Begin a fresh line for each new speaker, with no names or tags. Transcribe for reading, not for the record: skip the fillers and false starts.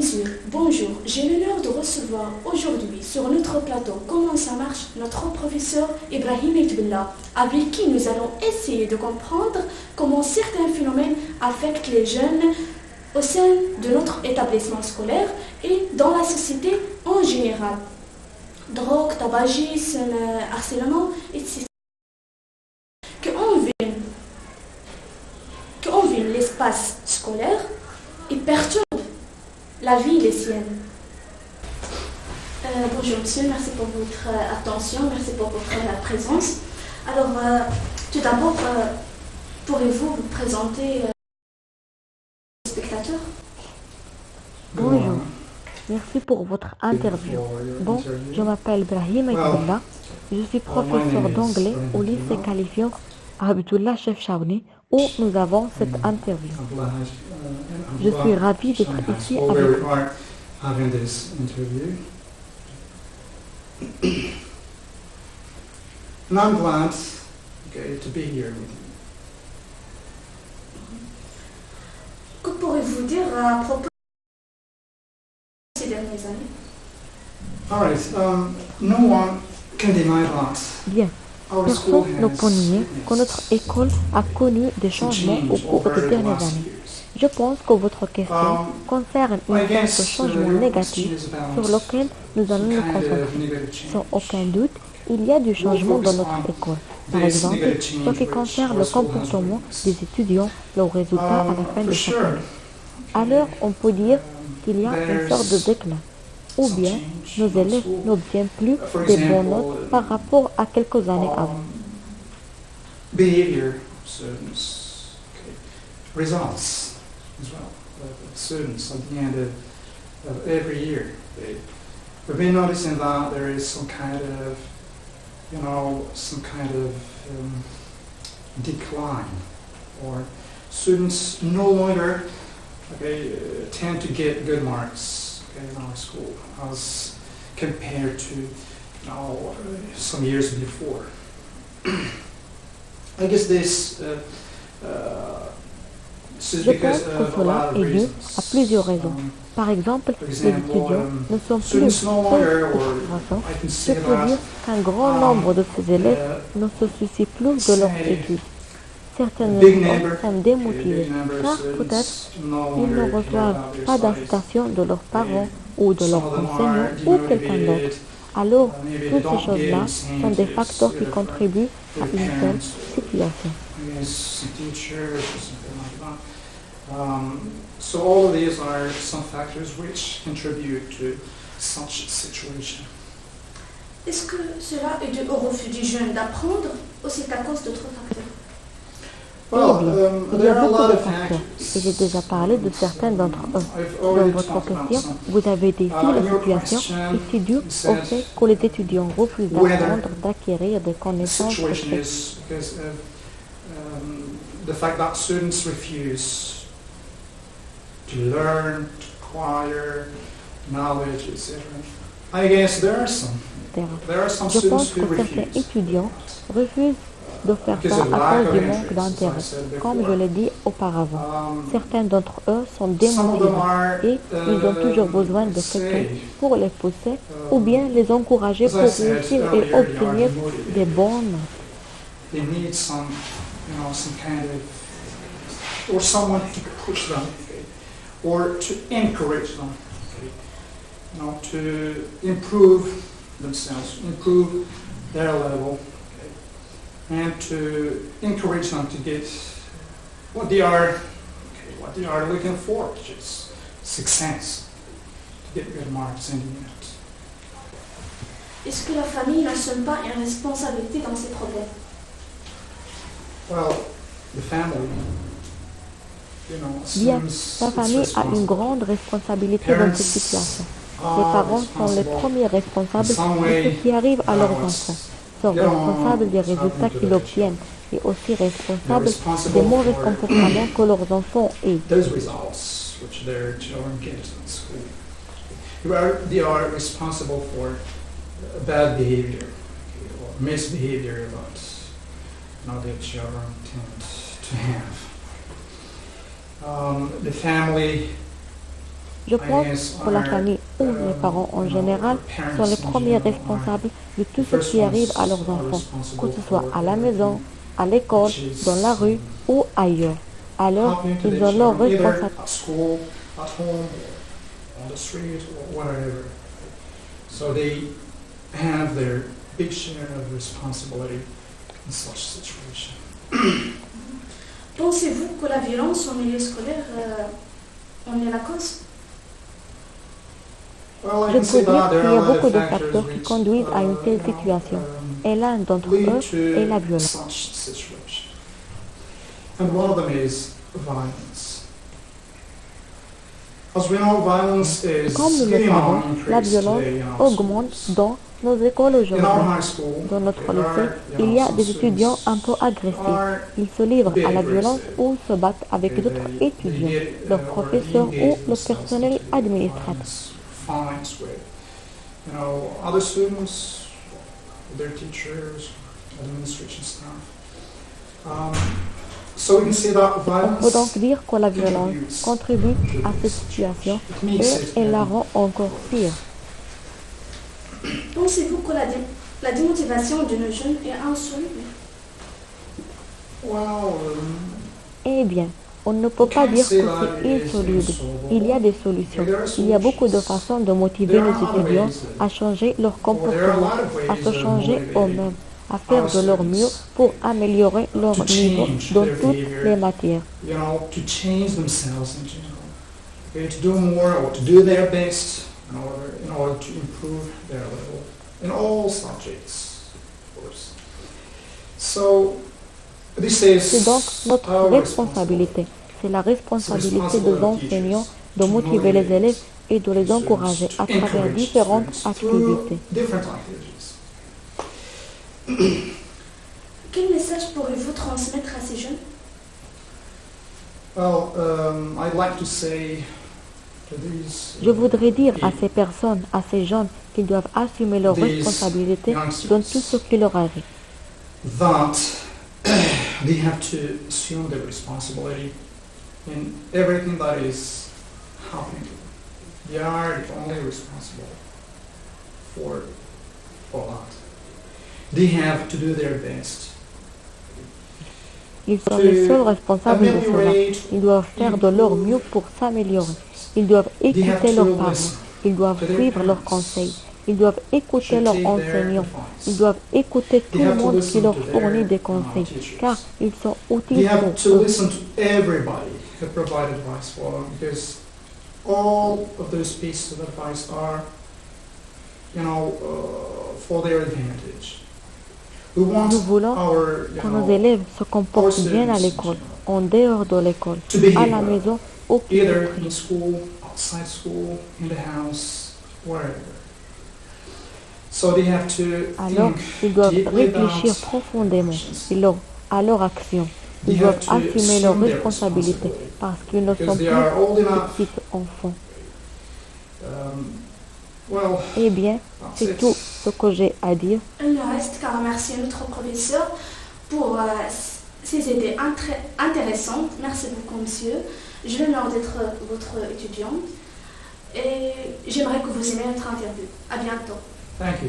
mesdames, bonjour. J'ai l'honneur de recevoir aujourd'hui sur notre plateau Comment ça marche notre professeur Ibrahim Etbillah, avec qui nous allons essayer de comprendre comment certains phénomènes affectent les jeunes au sein de notre établissement scolaire et dans la société en général. Drogue, tabagisme, harcèlement, etc. Qu'on vit l'espace scolaire et perturbe la vie des siennes. Bonjour monsieur, merci pour votre attention, merci pour votre présence. Alors, tout d'abord, pourrez-vous vous présenter aux spectateurs?
Bonjour, merci pour votre interview. Bon, je m'appelle Ibrahim Etbillah, je suis professeur d'anglais au lycée Kalifior Abdullah Chef Chaouni où nous avons cette interview. Je suis ravie d'être ici avec vous.
And I'm glad to be here with you.
Que pourrez-vous dire à propos de ces dernières années?
All right, no one can deny that.
Bien. Personne ne peut nier que notre école a connu des changements au cours des dernières années. Je pense que votre question concerne une sorte de changement négatif sur lequel nous allons nous concentrer. Sans aucun doute, il y a du changement dans notre école. Par exemple, ce qui concerne le comportement des étudiants, leurs résultats à la fin de chaque année. Alors, on peut dire qu'il y a une sorte de déclin. Ou bien nos élèves n'obtiennent plus des bonnes notes par rapport à quelques années avant.
Behavior students, results as well. Students at the end of every year, we've been noticing that there is some kind of, decline, or students no longer tend to get good marks in our school as compared to some years before. I guess this is
Je
because
pense que
of a
cela
lot of
est dû
reasons.
à plusieurs raisons. Par exemple, les étudiants ne sont plus
students no longer, or
façon.
I can
Je
say
peux dire
that
qu'un grand nombre de ces élèves ne se soucient plus de leurs
say
études. Certains
big
enfants
number,
sont démotivés
big number of
car
students
peut-être
no
ils ne
longer care
reçoivent
about their
pas
studies.
d'incitation de leurs parents ou de
Some
leurs
of them
enseignants
are
ou quelqu'un d'autre.
demotivated.
Alors,
Maybe they
toutes
don't
ces choses-là
get
sont des
incentives,
facteurs qui
for
contribuent à
their
une telle
parents,
situation.
I guess some teachers or something like that. So all of these are some factors which contribute to such situation.
Est-ce que cela est dû au refus du jeune d'apprendre ou c'est à cause d'autres facteurs?
Eh bien, il y
there
a
are a
beaucoup
lot
de
of
facteurs
factors.
et j'ai déjà parlé de certains d'entre eux.
I've
Dans
already
votre
talked about
question,
some.
vous avez dit si la
Your
situation
question
est due au
said
fait que les étudiants refusent
whether
d'apprendre, d'acquérir des
The
connaissances
situation
respectives.
is because of the fact that students refuse to learn, to acquire knowledge, etc. I guess there are some
Je
students
pense
who
que certains
refuse.
étudiants refusent de faire
Because
ça
of
à
lack
cause
of
du
interest,
manque
as I
d'intérêt,
said
comme
before.
je l'ai dit auparavant. Certains d'entre eux sont
Some of
démotivés
them are,
et ils ont toujours besoin de
say,
quelqu'un pour les pousser ou bien les encourager
as
pour
I said
réussir
earlier,
et
they are
obtenir
demotivated.
des bonnes notes.
They need some kind of, or someone to push them, or to encourage them, to improve themselves, improve their level, and to encourage them to get what they are looking for, which is success, to get good marks in the end.
Est-ce que la famille n'assume pas une responsabilité dans ces problèmes?
Well, the family,
Bien,
assumes
la
its
famille a une
responsibility.
grande responsabilité dans cette situation. Les parents sont les premiers responsables de ce qui arrive à leurs enfants, sont responsables des résultats qu'ils obtiennent et aussi responsables des mauvais comportements que leurs enfants aient.
Those results which their children get in school. They are responsible for bad behavior or misbehavior that their children tend to have. The family
Je pense que la famille ou les parents en général sont les premiers responsables de tout ce qui arrive à leurs enfants, que ce soit à la maison, à l'école, dans la rue ou ailleurs. Alors, ils ont leur responsabilité.
At school, at home, on the street, or whatever. So they have their big share of responsibility in such situation.
Pensez-vous que la violence au milieu scolaire en est la cause?
Well, I
Je
can say
peux dire
that
qu'il
there
y a
are a lot
beaucoup
of
de
factors
facteurs qui
which
conduisent à une telle situation, et l'un d'entre
lead
eux
to
est la violence.
such situation. And one of them is violence. As we know, violence is
Comme nous le
getting
savons,
on
la
increase
violence
today in our
augmente
schools.
dans nos écoles
In
aujourd'hui.
our high school,
Dans notre
there are,
lycée, il y a
some
des étudiants
students
un peu agressifs.
are
Ils se livrent
bit
à la violence
aggressive.
ou se battent avec
Okay,
d'autres
they
étudiants,
get,
leurs
or
professeurs
engage
ou le
themselves
personnel
into
administratif.
violence, fights with, other students, their teachers, administration staff. So we can say that
On peut donc
violence
dire que la violence contribue à cette situation
it makes
et
it
elle la rend encore pire.
Pensez-vous que la démotivation de nos jeunes est insoluble?
well,
Eh bien, on ne peut pas dire que c'est insoluble. Il y a des solutions. Il y a beaucoup de façons de motiver les étudiants à changer leur comportement, à se changer eux-mêmes, à faire de leur mieux pour améliorer leur niveau dans toutes les matières.
to change themselves in general, okay, to do more or to do their best in order to improve their level in all subjects, of course. So this is
C'est donc notre
our
responsabilité. C'est la responsabilité des enseignants de motiver les élèves et de les encourager à travers différentes activités.
Different activities.
Quel message pourrez-vous transmettre à ces jeunes?
Well, I'd like to say to these
Je voudrais dire à ces personnes, à ces jeunes, qu'ils doivent assumer leurs
These
responsabilités
youngsters.
dans tout ce qui leur arrive.
that they have to assume their responsibility in everything that is happening to them. They are the only responsible for that. They have to do their best
Ils sont les seuls responsables de cela.
ameliorate.
Ils doivent faire de leur mieux pour s'améliorer. Ils doivent écouter leurs parents. Ils doivent suivre leurs conseils. Ils doivent écouter leurs enseignants. Ils doivent écouter tout le monde qui leur fournit des conseils, car ils sont
They
utiles
have
pour
to
eux.
listen to everybody who provide advice for them, because all of those pieces of advice are, for their advantage. We want
Nous voulons
our,
que nos élèves se comportent bien à l'école, en dehors de l'école,
to behave
à la
well,
maison, au pays.
either in school, outside school, in the house, wherever. So they have to
Alors,
think
ils doivent
deeply about
réfléchir profondément
actions.
à leur action.
They
Ils
have
doivent
to
assumer leurs
assume their
responsabilités
responsibility,
parce qu'ils ne sont
because
plus
they are old
des
enough.
petits enfants.
Well,
Eh bien,
that's
c'est
it.
tout ce que j'ai à dire.
Il ne reste qu'à remercier notre professeur pour ces idées intéressantes. Merci beaucoup, monsieur. J'ai l'honneur d'être votre étudiante et j'aimerais que vous aimiez notre interview. À bientôt.
Thank you.